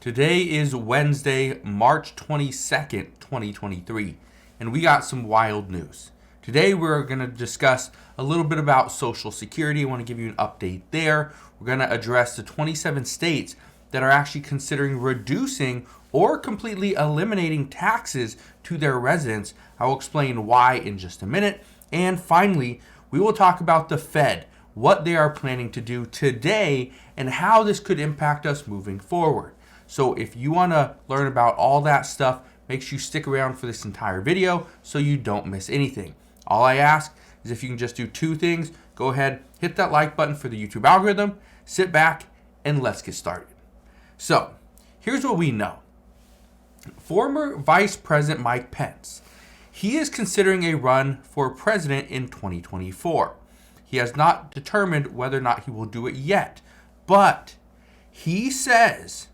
Today is Wednesday, March 22nd, 2023, and we got some wild news. Today we're going to discuss a little bit about Social Security. I want to give you an update there. We're going to address the 27 states that are actually considering reducing or completely eliminating taxes to their residents. I will explain why in just a minute. And finally, we will talk about the Fed, what they are planning to do today, and how this could impact us moving forward. So if you want to learn about all that stuff, make sure you stick around for this entire video so you don't miss anything. All I ask is if you can just do two things. Go ahead, hit that like button for the YouTube algorithm, sit back, and let's get started. So here's what we know. Former Vice President Mike Pence, he is considering a run for president in 2024. He has not determined whether or not he will do it yet, but he says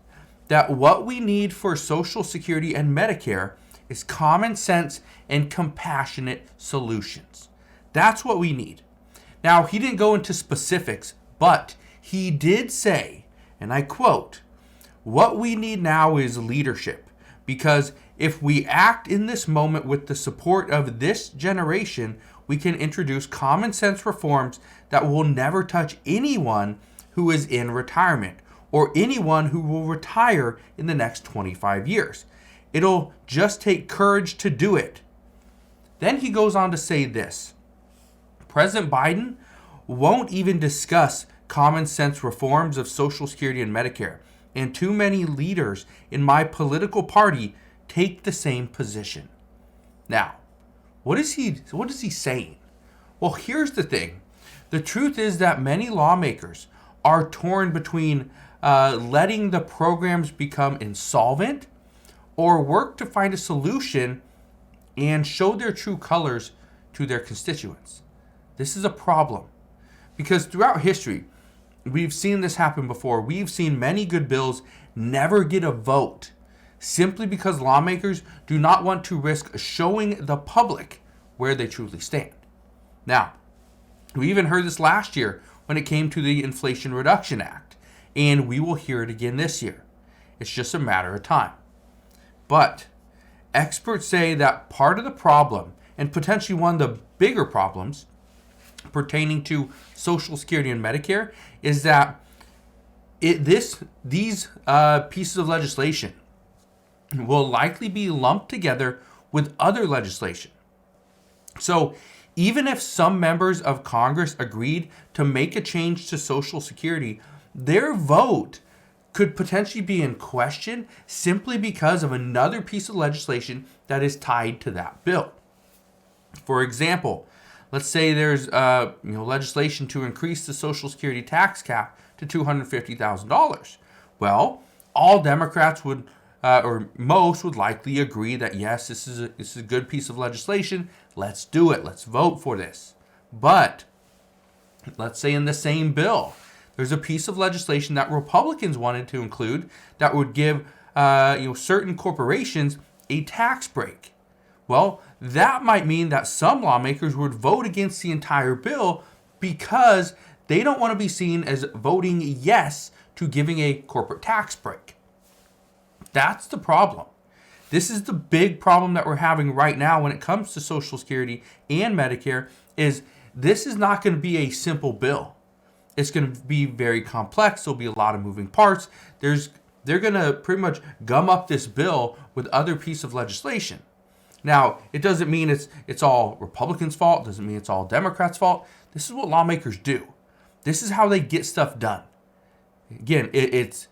that what we need for Social Security and Medicare is common sense and compassionate solutions. That's what we need. Now, he didn't go into specifics, but he did say, and I quote, "What we need now is leadership, because if we act in this moment with the support of this generation, we can introduce common sense reforms that will never touch anyone who is in retirement or anyone who will retire in the next 25 years. It'll just take courage to do it." Then he goes on to say this: President Biden won't even discuss common sense reforms of Social Security and Medicare, and too many leaders in my political party take the same position. Now, what is he saying? Well, here's the thing. The truth is that many lawmakers are torn between letting the programs become insolvent or work to find a solution and show their true colors to their constituents. This is a problem because throughout history, we've seen this happen before. We've seen many good bills never get a vote simply because lawmakers do not want to risk showing the public where they truly stand. Now, we even heard this last year when it came to the Inflation Reduction Act, and we will hear it again this year. It's just a matter of time. But experts say that part of the problem, and potentially one of the bigger problems pertaining to Social Security and Medicare, is that these pieces of legislation will likely be lumped together with other legislation. So even if some members of Congress agreed to make a change to Social Security, their vote could potentially be in question simply because of another piece of legislation that is tied to that bill. For example, let's say there's legislation to increase the Social Security tax cap to $250,000. Well, all Democrats would, or most would likely agree that yes, this is a good piece of legislation. Let's do it. Let's vote for this. But let's say in the same bill, there's a piece of legislation that Republicans wanted to include that would give certain corporations a tax break. Well, that might mean that some lawmakers would vote against the entire bill because they don't want to be seen as voting yes to giving a corporate tax break. That's the problem. This is the big problem that we're having right now when it comes to Social Security and Medicare. Is this is not going to be a simple bill. It's going to be very complex. There'll be a lot of moving parts. They're going to pretty much gum up this bill with other pieces of legislation. Now, it doesn't mean it's all Republicans' fault. It doesn't mean it's all Democrats' fault. This is what lawmakers do. This is how they get stuff done. Again, it's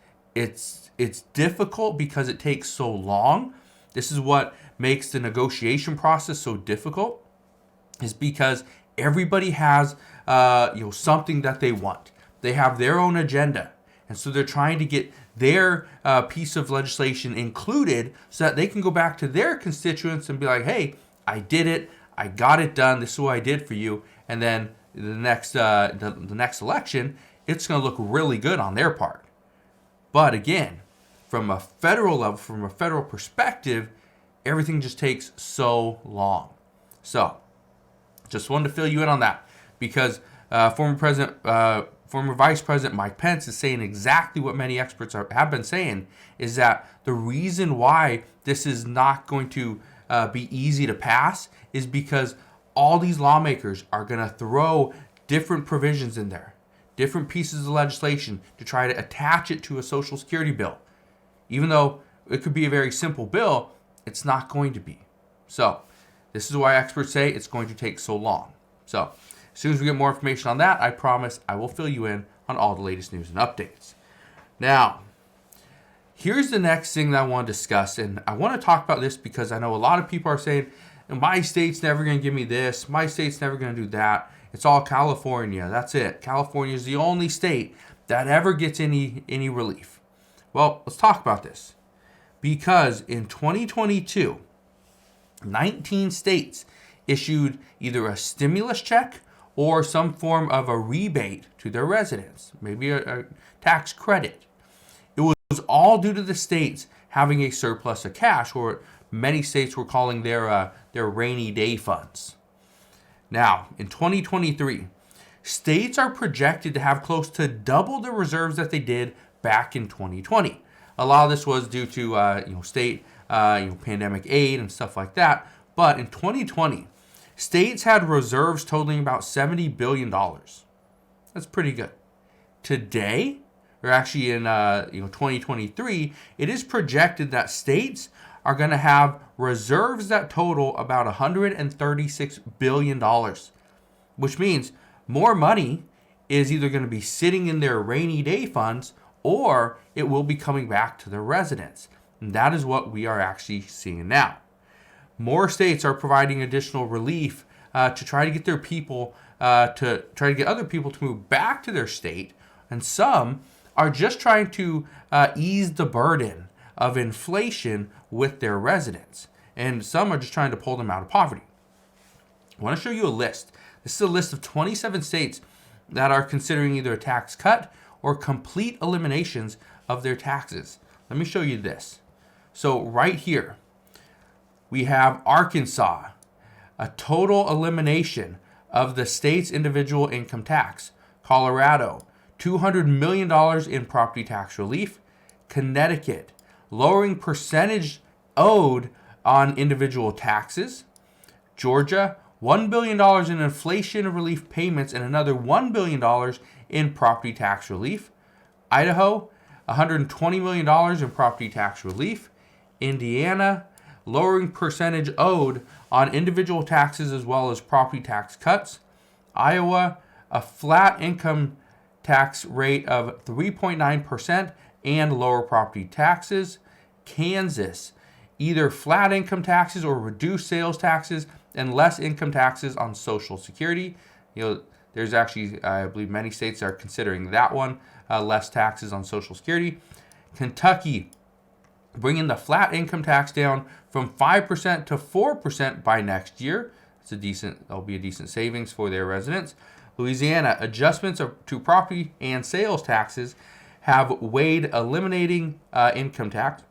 difficult because it takes so long. This is what makes the negotiation process so difficult, is because everybody has something that they want. They have their own agenda, and so they're trying to get their piece of legislation included so that they can go back to their constituents and be like, "Hey, I did it. I got it done. This is what I did for you." And then the next election, it's going to look really good on their part. But again, from a federal level, from a federal perspective, everything just takes so long. So, just wanted to fill you in on that because former former Vice President Mike Pence is saying exactly what many experts have been saying, is that the reason why this is not going to be easy to pass is because all these lawmakers are going to throw different provisions in there, different pieces of legislation to try to attach it to a Social Security bill. Even though it could be a very simple bill, it's not going to be. So this is why experts say it's going to take so long. So as soon as we get more information on that, I promise I will fill you in on all the latest news and updates. Now, here's the next thing that I want to discuss, and I want to talk about this because I know a lot of people are saying, my state's never going to give me this, my state's never going to do that. It's all California. That's it. California is the only state that ever gets any relief. Well, let's talk about this. Because in 2022, 19 states issued either a stimulus check or some form of a rebate to their residents, maybe a tax credit. It was all due to the states having a surplus of cash, or many states were calling their rainy day funds. Now, in 2023, states are projected to have close to double the reserves that they did back in 2020. A lot of this was due to state pandemic aid and stuff like that. But in 2020, states had reserves totaling about $70 billion. That's pretty good. Today, or actually in 2023, it is projected that states are going to have reserves that total about $136 billion, which means more money is either going to be sitting in their rainy day funds or it will be coming back to their residents. And that is what we are actually seeing now. More states are providing additional relief to try to get their people, to try to get other people to move back to their state. And some are just trying to ease the burden of inflation with their residents. And some are just trying to pull them out of poverty. I want to show you a list. This is a list of 27 states that are considering either a tax cut or complete eliminations of their taxes. Let me show you this. So right here, we have Arkansas, a total elimination of the state's individual income tax. Colorado, $200 million in property tax relief. Connecticut, lowering percentage owed on individual taxes. Georgia, $1 billion in inflation relief payments and another $1 billion in property tax relief. Idaho, $120 million in property tax relief. Indiana, lowering percentage owed on individual taxes as well as property tax cuts. Iowa, a flat income tax rate of 3.9% and lower property taxes. Kansas, either flat income taxes or reduced sales taxes and less income taxes on Social Security. There's actually, I believe, many states are considering that one, less taxes on Social Security. Kentucky, bringing the flat income tax down from 5% to 4% by next year. That'll be a decent savings for their residents. Louisiana, adjustments to property and sales taxes have weighed eliminating income tax.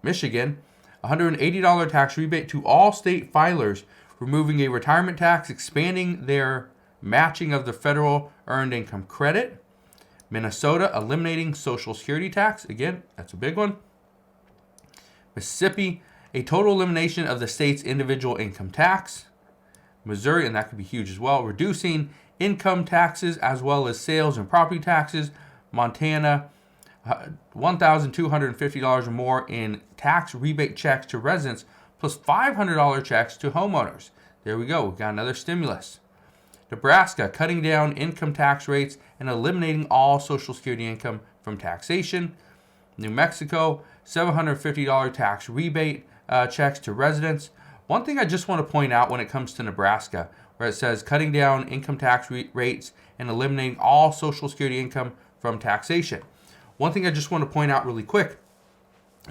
Michigan, $180 tax rebate to all state filers, removing a retirement tax, expanding their matching of the federal earned income credit. Minnesota, eliminating Social Security tax. Again, that's a big one. Mississippi, a total elimination of the state's individual income tax. Missouri, and that could be huge as well, reducing income taxes as well as sales and property taxes. Montana, $1,250 or more in tax rebate checks to residents, plus $500 checks to homeowners. There we go. We've got another stimulus. Nebraska, cutting down income tax rates and eliminating all Social Security income from taxation. New Mexico, $750 tax rebate checks to residents. One thing I just want to point out when it comes to Nebraska, where it says cutting down income tax rates and eliminating all Social Security income from taxation. One thing I just want to point out really quick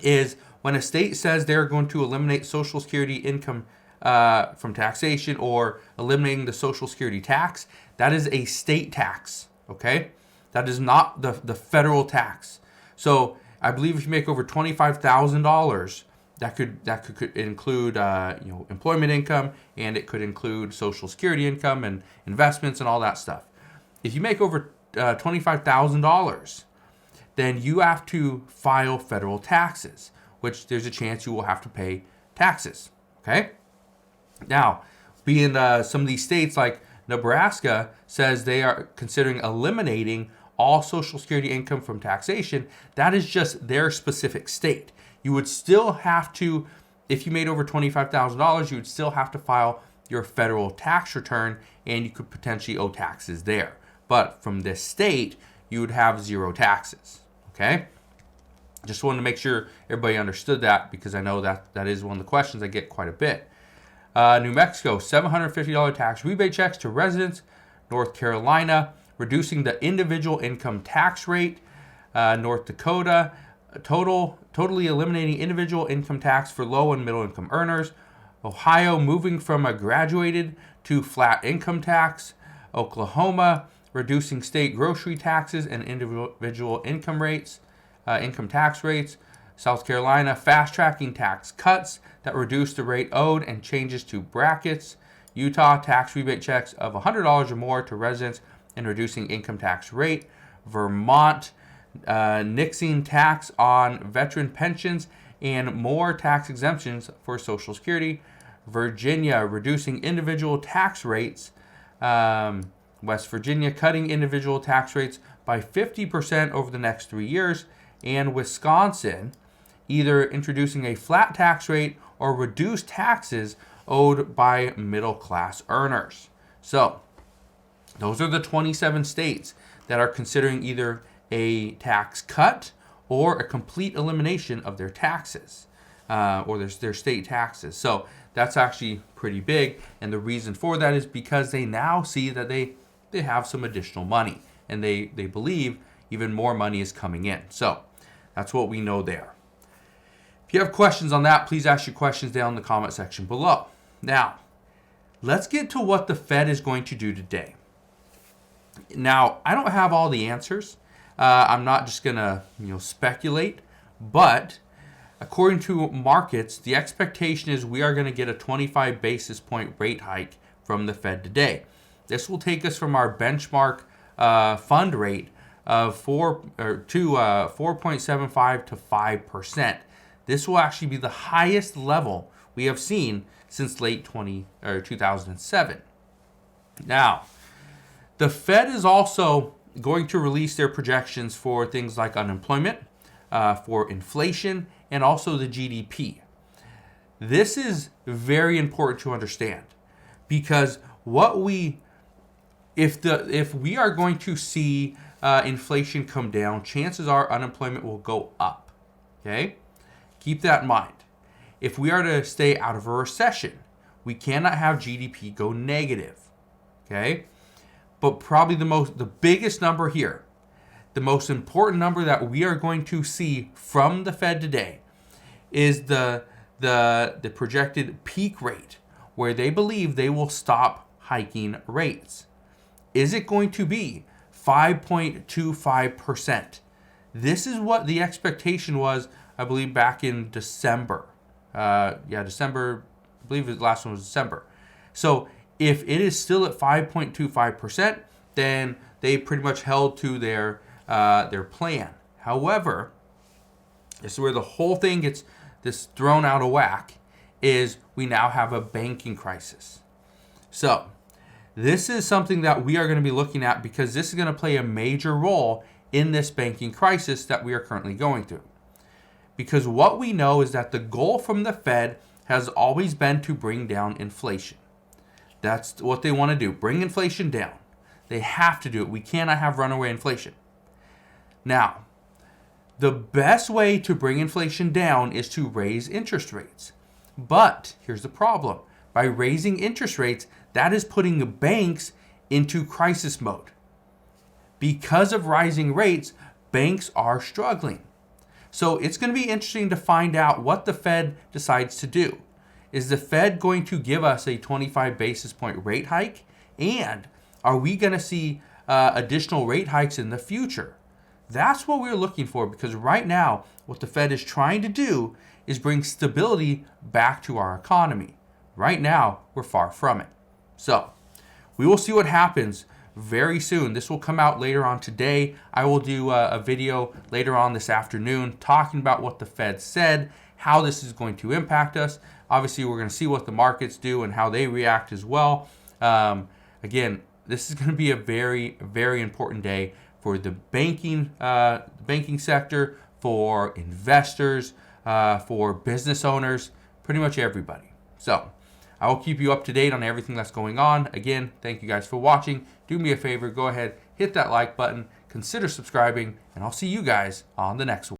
is when a state says they're going to eliminate Social Security income from taxation or eliminating the Social Security tax, that is a state tax, okay? That is not the federal tax. So I believe if you make over $25,000, that could include employment income, and it could include Social Security income and investments and all that stuff. If you make over $25,000, then you have to file federal taxes, which there's a chance you will have to pay taxes. Okay? Now, being some of these states like Nebraska says they are considering eliminating all Social Security income from taxation, that is just their specific state. You would still have to, if you made over $25,000, you would still have to file your federal tax return, and you could potentially owe taxes there. But from this state, you would have zero taxes. Okay? Just wanted to make sure everybody understood that, because I know that is one of the questions I get quite a bit. New Mexico, $750 tax rebate checks to residents. North Carolina, reducing the individual income tax rate. North Dakota, totally eliminating individual income tax for low and middle income earners. Ohio, moving from a graduated to flat income tax. Oklahoma, reducing state grocery taxes and individual income tax rates. South Carolina, fast-tracking tax cuts that reduce the rate owed and changes to brackets. Utah, tax rebate checks of $100 or more to residents and reducing income tax rate. Vermont, nixing tax on veteran pensions and more tax exemptions for Social Security. Virginia, reducing individual tax rates. West Virginia, cutting individual tax rates by 50% over the next 3 years. And Wisconsin, either introducing a flat tax rate or reduced taxes owed by middle-class earners. So, those are the 27 states that are considering either a tax cut or a complete elimination of their taxes, or their state taxes. So, that's actually pretty big, and the reason for that is because they now see that they have some additional money, and they believe even more money is coming in. So, that's what we know there. If you have questions on that, please ask your questions down in the comment section below. Now, let's get to what the Fed is going to do today. Now, I don't have all the answers. I'm not just going to speculate, but according to markets, the expectation is we are going to get a 25 basis point rate hike from the Fed today. This will take us from our benchmark fund rate of 4.75 to 5%. This will actually be the highest level we have seen since late 2007. Now, the Fed is also going to release their projections for things like unemployment, for inflation, and also the GDP. This is very important to understand, because if we are going to see inflation come down, chances are unemployment will go up. Okay? Keep that in mind. If we are to stay out of a recession, we cannot have GDP go negative. Okay? But probably the biggest number here, the most important number that we are going to see from the Fed today is the projected peak rate, where they believe they will stop hiking rates. Is it going to be 5.25%? This is what the expectation was, I believe, back in December. December. I believe the last one was December. So if it is still at 5.25%, then they pretty much held to their plan. However, this is where the whole thing gets thrown out of whack, is we now have a banking crisis. So this is something that we are going to be looking at, because this is going to play a major role in this banking crisis that we are currently going through. Because what we know is that the goal from the Fed has always been to bring down inflation. That's what they want to do, bring inflation down. They have to do it. We cannot have runaway inflation. Now, the best way to bring inflation down is to raise interest rates. But here's the problem. By raising interest rates, that is putting the banks into crisis mode. Because of rising rates, banks are struggling. So it's going to be interesting to find out what the Fed decides to do. Is the Fed going to give us a 25 basis point rate hike? And are we going to see additional rate hikes in the future? That's what we're looking for, because right now, what the Fed is trying to do is bring stability back to our economy. Right now, we're far from it. So we will see what happens. very soon. This will come out later on today. I will do a video later on this afternoon talking about what the Fed said, how this is going to impact us. Obviously, we're going to see what the markets do and how they react as well. Again, this is going to be a very, very important day for the banking sector, for investors, for business owners, pretty much everybody. So I will keep you up to date on everything that's going on. Again, thank you guys for watching. Do me a favor, go ahead, hit that like button, consider subscribing, and I'll see you guys on the next one.